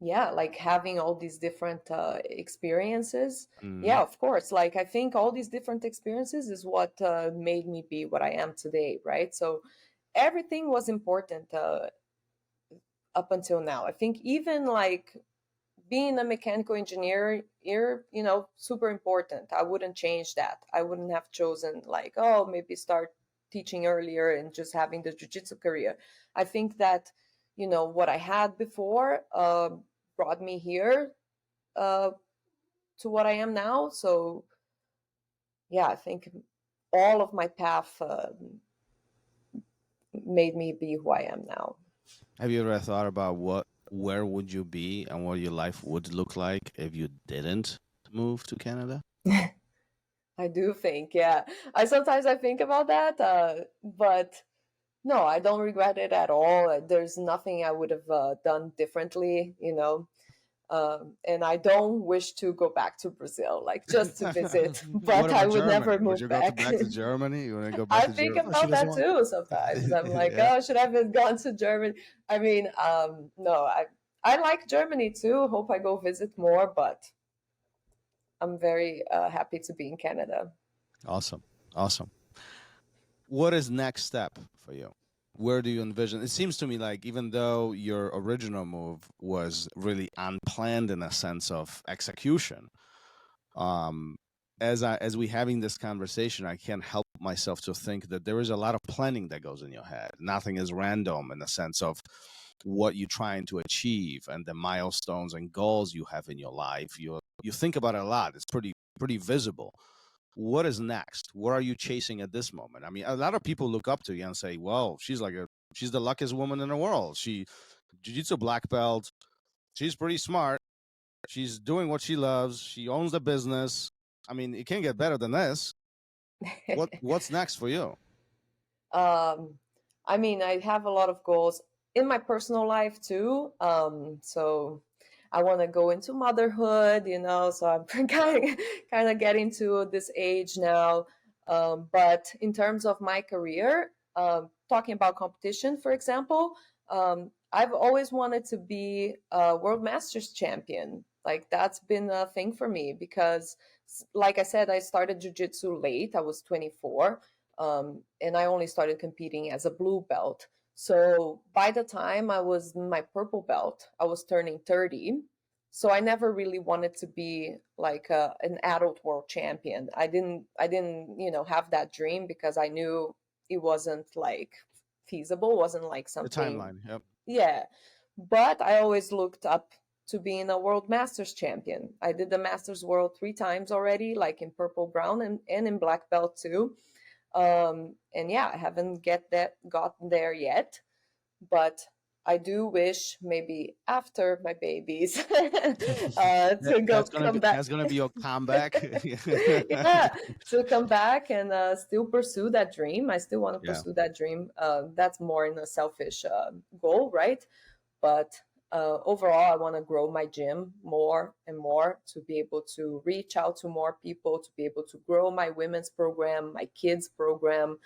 Yeah, like having all these different experiences. Mm. Yeah, of course. Like I think all these different experiences is what made me be what I am today, right? So everything was important up until now. I think even like being a mechanical engineer, super important. I wouldn't change that. I wouldn't have chosen like, oh, maybe start teaching earlier and just having the jiu-jitsu career. I think that, what I had before brought me here to what I am now. So yeah, I think all of my path made me be who I am now. Have you ever thought about where would you be and what your life would look like if you didn't move to Canada? I do think, yeah. Sometimes I think about that, but no, I don't regret it at all. There's nothing I would have done differently, and I don't wish to go back to Brazil, like just to visit. But I would never move back. Would you go back to Germany? You want to go back to think Germany? about that too sometimes. I'm like, Yeah. oh, should I have gone to Germany? I mean, no, I like Germany too. Hope I go visit more, but I'm very happy to be in Canada. Awesome. What is next step for you? Where do you envision? It seems to me like even though your original move was really unplanned in a sense of execution, as we having this conversation, I can't help myself to think that there is a lot of planning that goes in your head. Nothing is random in the sense of what you're trying to achieve and the milestones and goals you have in your life. You think about it a lot. It's pretty visible. What is next? What are you chasing at this moment? I mean, a lot of people look up to you and say, well, she's the luckiest woman in the world. She jiu-jitsu black belt. She's pretty smart. She's doing what she loves. She owns the business. I mean, it can't get better than this. What's next for you? I mean, I have a lot of goals in my personal life too. So I want to go into motherhood, so I'm kind of getting to this age now. But in terms of my career, talking about competition, for example, I've always wanted to be a World Masters champion. Like that's been a thing for me because, like I said, I started jiu-jitsu late. I was 24, and I only started competing as a blue belt. So by the time I was my purple belt, I was turning 30. So I never really wanted to be like an adult world champion. I didn't, have that dream because I knew it wasn't like feasible, wasn't like something. The timeline, yep. Yeah. But I always looked up to being a World Masters champion. I did the Masters World 3 times already, like in purple, brown, and in black belt too. And yeah, I haven't gotten there yet, but I do wish maybe after my babies come back. That's gonna be your comeback. Yeah, to come back and still pursue that dream. I still want to pursue that dream. That's more in a selfish goal, right? But overall, I want to grow my gym more and more to be able to reach out to more people, to be able to grow my women's program, my kids program.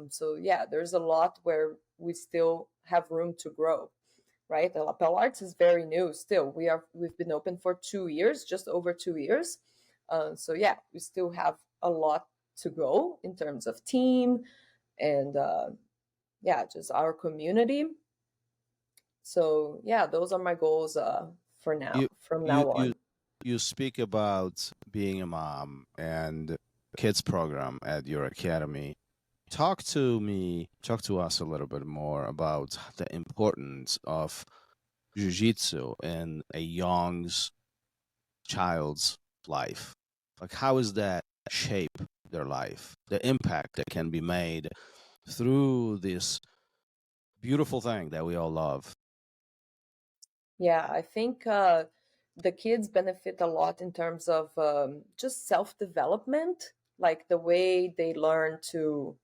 So yeah, there's a lot where we still have room to grow, right? The Lapel Arts is very new still. We've been open for 2 years, just over 2 years. So yeah, we still have a lot to go in terms of team and just our community. So yeah, those are my goals for now. From now on. You speak about being a mom and kids program at your academy. Talk to us a little bit more about the importance of jiu-jitsu in a young child's life. Like, how does that shape their life? The impact that can be made through this beautiful thing that we all love. Yeah, I think the kids benefit a lot in terms of just self-development, like the way they learn to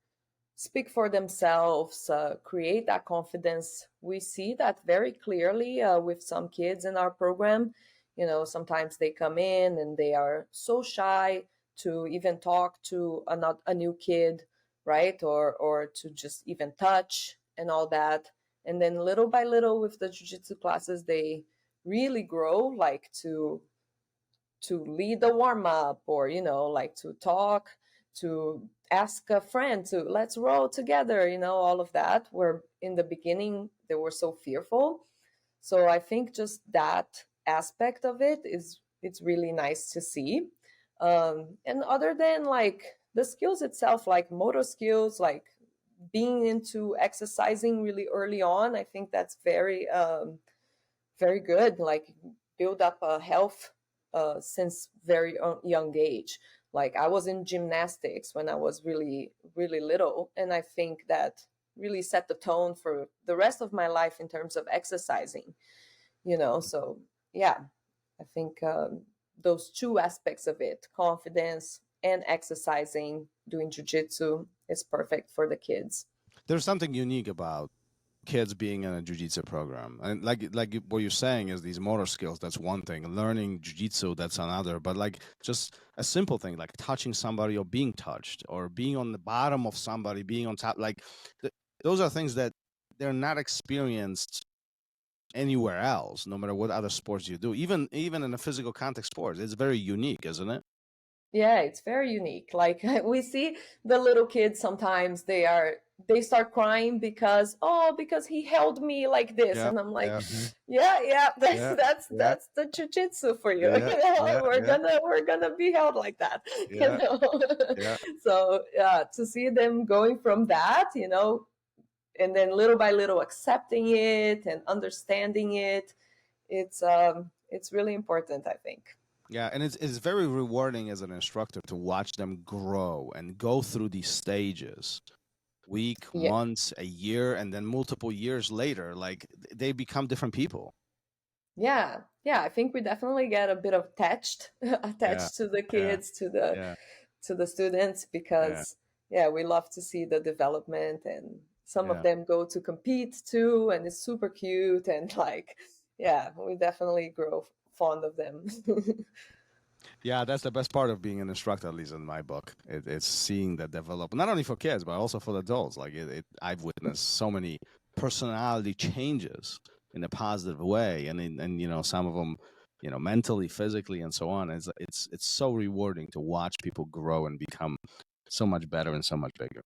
speak for themselves, create that confidence. We see that very clearly with some kids in our program. You know, sometimes they come in and they are so shy to even talk to a new kid, right? Or to just even touch and all that. And then little by little with the jiu-jitsu classes, they really grow, like to lead the warm up, or like to talk, to ask a friend to let's roll together, all of that, where in the beginning they were so fearful. So I think just that aspect of it is, it's really nice to see. And other than like the skills itself, like motor skills, like being into exercising really early on, I think that's very good. Like build up a health since very young age. Like I was in gymnastics when I was really, really little. And I think that really set the tone for the rest of my life in terms of exercising, So yeah, I think those two aspects of it, confidence and exercising, doing jujitsu, is perfect for the kids. There's something unique about kids being in a jiu-jitsu program, and like what you're saying is these motor skills, that's one thing. Learning jiu-jitsu, that's another. But like just a simple thing like touching somebody or being touched, or being on the bottom of somebody, being on top, like those are things that they're not experienced anywhere else, no matter what other sports you do. Even in a physical contact sports, it's very unique, isn't it? Yeah, it's very unique. Like we see the little kids sometimes they start crying because he held me like this, Yeah, and I'm like, yeah, that's the jujitsu for you. yeah, We're gonna be held like that. yeah, yeah. So to see them going from that, and then little by little accepting it and understanding it, it's really important, I think. Yeah, and it's very rewarding as an instructor to watch them grow and go through these stages, week, Yeah. months, a year, and then multiple years later, like they become different people. Yeah, I think we definitely get a bit of attached Yeah, attached to the yeah, kids, yeah, to the students, yeah, because yeah, we love to see the development, and some of yeah. them go to compete too, and it's super cute, and like yeah, we definitely grow fond of them. Yeah, that's the best part of being an instructor, at least in my book. It's seeing that develop, not only for kids, but also for the adults. Like I've witnessed so many personality changes in a positive way, and some of them, mentally, physically, and so on. It's so rewarding to watch people grow and become so much better and so much bigger.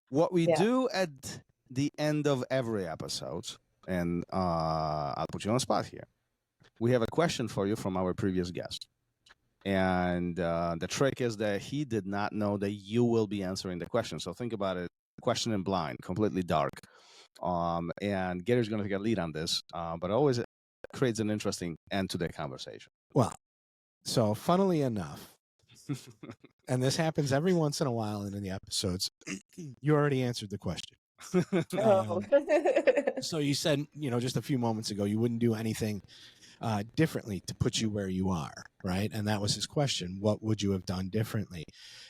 What we Yeah. do at the end of every episode, and I'll put you on the spot here. We have a question for you from our previous guest. And the trick is that he did not know that you will be answering the question. So think about it, question in blind, completely dark. And Gary's going to take a lead on this, but it always creates an interesting end to the conversation. Well, so funnily enough, and this happens every once in a while in the episodes, you already answered the question. So you said, just a few moments ago, you wouldn't do anything differently to put you where you are, right? And that was his question. What would you have done differently?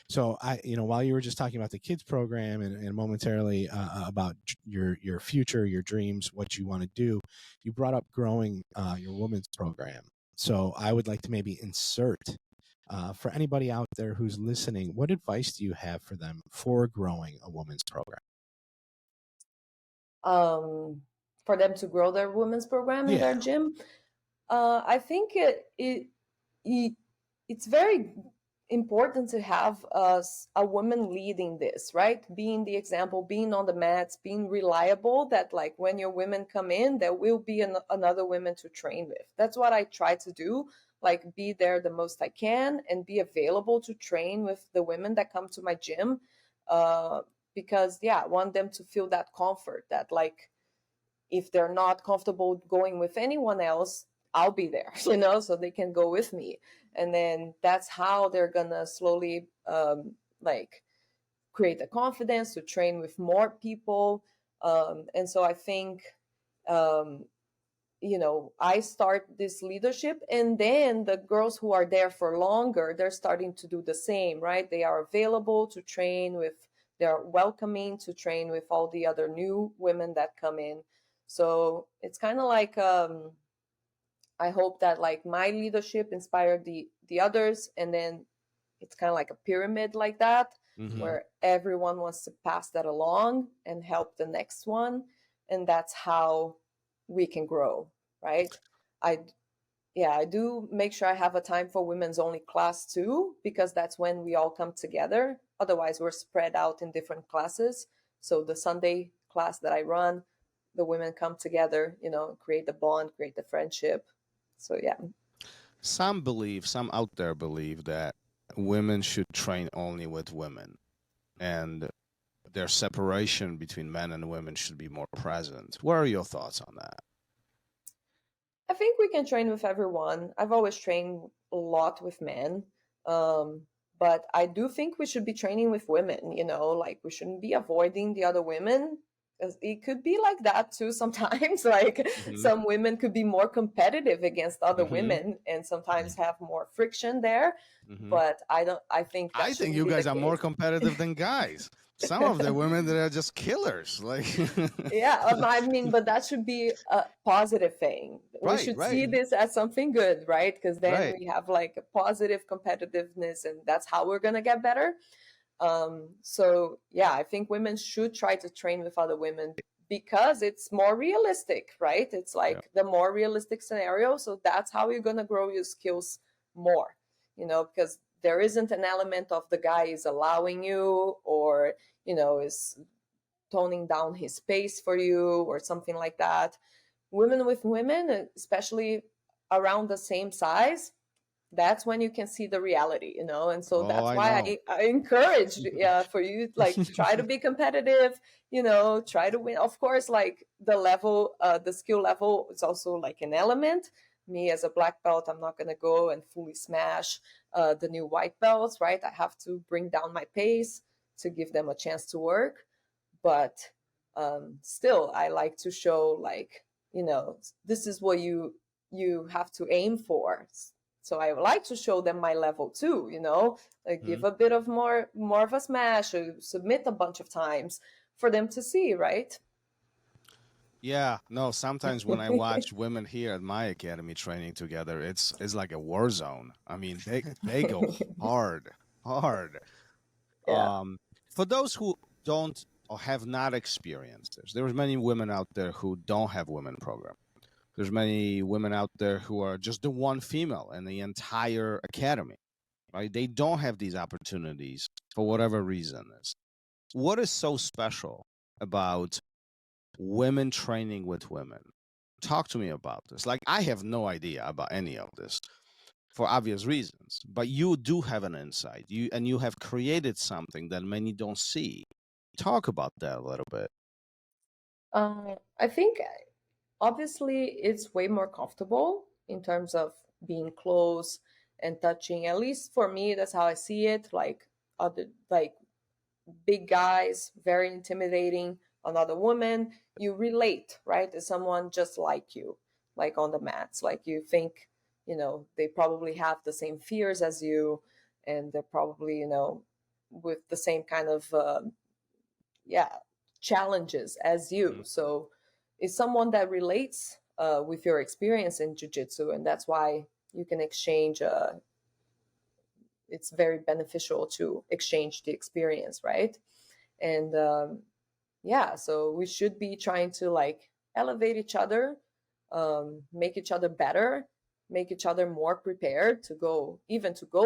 So while you were just talking about the kids program and momentarily about your future, your dreams, what you want to do, you brought up growing your women's program. So I would like to maybe insert for anybody out there who's listening, what advice do you have for them for growing a women's program? For them to grow their women's program in their gym, I think it's very important to have a woman leading this, right? Being the example, being on the mats, being reliable, that like when your women come in, there will be another woman to train with. That's what I try to do, like be there the most I can and be available to train with the women that come to my gym. Because I want them to feel that comfort, that like if they're not comfortable going with anyone else, I'll be there, so they can go with me. And then that's how they're gonna slowly like create the confidence to train with more people. And so I think, I start this leadership, and then the girls who are there for longer, they're starting to do the same, right? They are available to train with, they're welcoming to train with all the other new women that come in. So it's kind of like, I hope that like my leadership inspired the others, and then it's kind of like a pyramid like that, where everyone wants to pass that along and help the next one, and that's how we can grow, right? I do make sure I have a time for women's only class too, because that's when we all come together. Otherwise, we're spread out in different classes. So the Sunday class that I run, the women come together, create the bond, create the friendship. So yeah. Some out there believe that women should train only with women, and their separation between men and women should be more present. What are your thoughts on that? I think we can train with everyone. I've always trained a lot with men. But I do think we should be training with women, like we shouldn't be avoiding the other women. It could be like that too sometimes. Like some women could be more competitive against other women and sometimes have more friction there. But I think you guys are more competitive than guys. Some of the women that are just killers, like I mean, but that should be a positive thing. We should see this as something good, right? Because then we have like a positive competitiveness, and that's how we're gonna get better. So yeah, I think women should try to train with other women because it's more realistic, right? It's like the more realistic scenario. So that's how you're gonna grow your skills more, because there isn't an element of the guy is allowing you or, is toning down his pace for you or something like that. Women with women, especially around the same size, that's when you can see the reality, and so that's why I encourage for you, like, try to be competitive, try to win. Of course, like the level, the skill level is also like an element. Me as a black belt, I'm not going to go and fully smash the new white belts, right? I have to bring down my pace to give them a chance to work. But still, I like to show, like, this is what you have to aim for. So I would like to show them my level too, like give a bit of more of a smash or submit a bunch of times for them to see, right? Yeah, no, sometimes when I watch women here at my academy training together, it's like a war zone. I mean, they go hard. Yeah. For those who don't or have not experienced this, there's many women out there who don't have women program. There's many women out there who are just the one female in the entire academy, right? They don't have these opportunities for whatever reason is. What is so special about women training with women? Talk to me about this. Like, I have no idea about any of this for obvious reasons, but you do have an insight. You have created something that many don't see. Talk about that a little bit. I think obviously it's way more comfortable in terms of being close and touching. At least for me, that's how I see it. Like other, like big guys, very intimidating. Another woman, you relate, right? As someone just like you, like on the mats. Like you think, they probably have the same fears as you, and they're probably, with the same kind of challenges as you. So it's someone that relates with your experience in jiu-jitsu, and that's why you can exchange. It's very beneficial to exchange the experience, right? And so we should be trying to like elevate each other, make each other better, make each other more prepared to go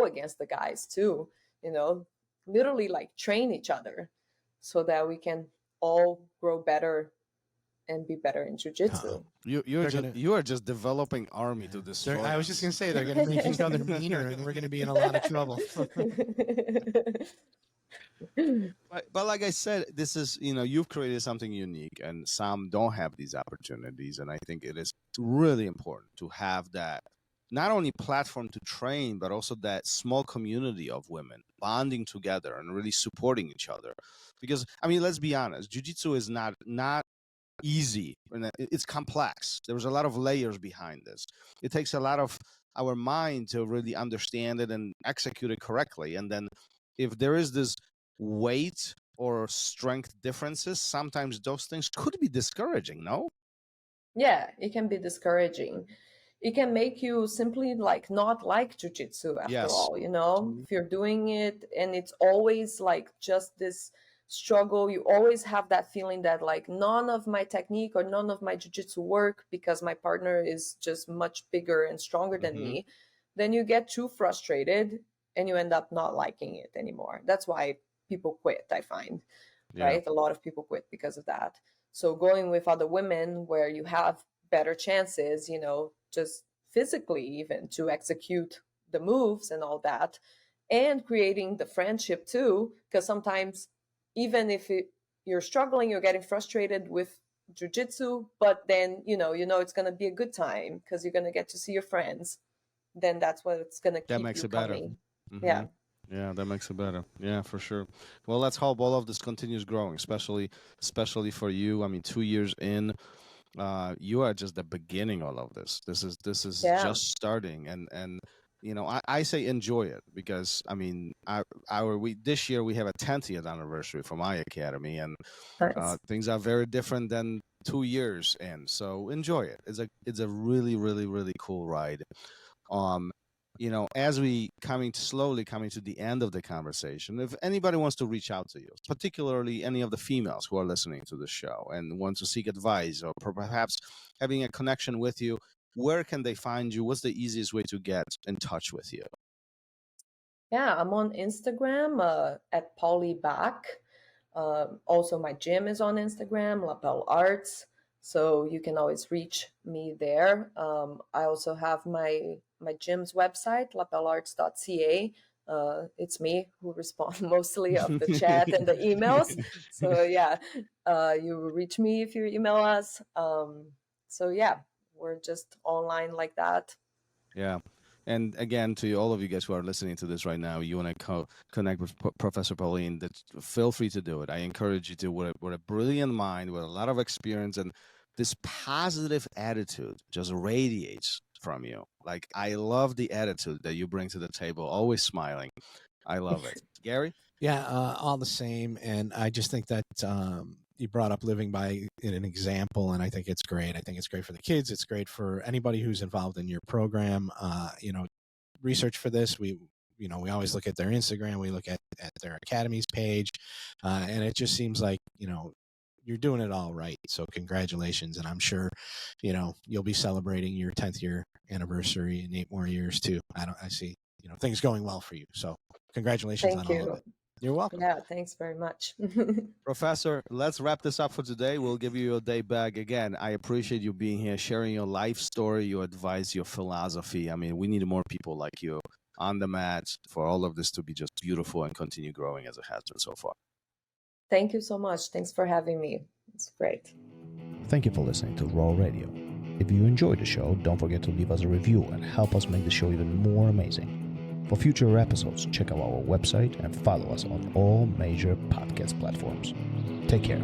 against the guys too. Literally like train each other so that we can all grow better and be better in jiu-jitsu. You are just developing army to destroy. I was just gonna say they're gonna make each other meaner, and we're gonna be in a lot of trouble. But like I said, this is, you've created something unique, and some don't have these opportunities, and I think it is really important to have that not only platform to train, but also that small community of women bonding together and really supporting each other. Because, I mean, let's be honest, Jiu-Jitsu is not easy, and it's complex. There's a lot of layers behind this. It takes a lot of our mind to really understand it and execute it correctly. And then if there is this weight or strength differences, sometimes those things could be discouraging, no? Yeah, it can be discouraging. It can make you simply like not like jiu-jitsu after Yes. all, if you're doing it and it's always like just this struggle. You always have that feeling that like none of my technique or none of my jiu-jitsu work because my partner is just much bigger and stronger than me. Then you get too frustrated and you end up not liking it anymore. That's why people quit, I find, right? A lot of people quit because of that. So going with other women where you have better chances, just physically even to execute the moves and all that, and creating the friendship too, because sometimes even if you're struggling, you're getting frustrated with jiu-jitsu, but then, it's going to be a good time because you're going to get to see your friends. Then that's what it's going to keep makes you it better. coming. Yeah. Yeah, that makes it better. Yeah, for sure. Well, let's hope all of this continues growing, especially for you. I mean, 2 years in, you are just the beginning of all of this. This is just starting, and I say enjoy it because I mean, this year we have a 10th anniversary for my academy, and Nice. things are very different than 2 years in. So enjoy it. It's a really, really, really cool ride. As we slowly coming to the end of the conversation, if anybody wants to reach out to you, particularly any of the females who are listening to the show and want to seek advice or perhaps having a connection with you, where can they find you? What's the easiest way to get in touch with you? Yeah, I'm on Instagram at Pauline Bak. Also, my gym is on Instagram, Lapel Arts. So you can always reach me there. I also have my gym's website, lapelarts.ca. It's me who responds mostly of the chat and the emails. So yeah, you will reach me if you email us. So yeah, we're just online like that. Yeah. And again, to all of you guys who are listening to this right now, you want to connect with Professor Pauline, feel free to do it. I encourage you to, with a brilliant mind, with a lot of experience, and this positive attitude just radiates from you. Like, I love the attitude that you bring to the table, always smiling. I love it. Gary? Yeah, all the same. And I just think that you brought up living by an example, and I think it's great. I think it's great for the kids. It's great for anybody who's involved in your program. Research for this, we always look at their Instagram, we look at their academy's page, and it just seems like, you're doing it all right. So congratulations. And I'm sure, you'll be celebrating your 10th year anniversary in 8 more years too. I see, things going well for you. So congratulations on all of it. You're welcome. Yeah, thanks very much. Professor, let's wrap this up for today. We'll give you your day back. Again, I appreciate you being here, sharing your life story, your advice, your philosophy. I mean, we need more people like you on the mat for all of this to be just beautiful and continue growing as it has been so far. Thank you so much. Thanks for having me. It's great. Thank you for listening to RŌL Radio. If you enjoyed the show, don't forget to leave us a review and help us make the show even more amazing. For future episodes, check out our website and follow us on all major podcast platforms. Take care.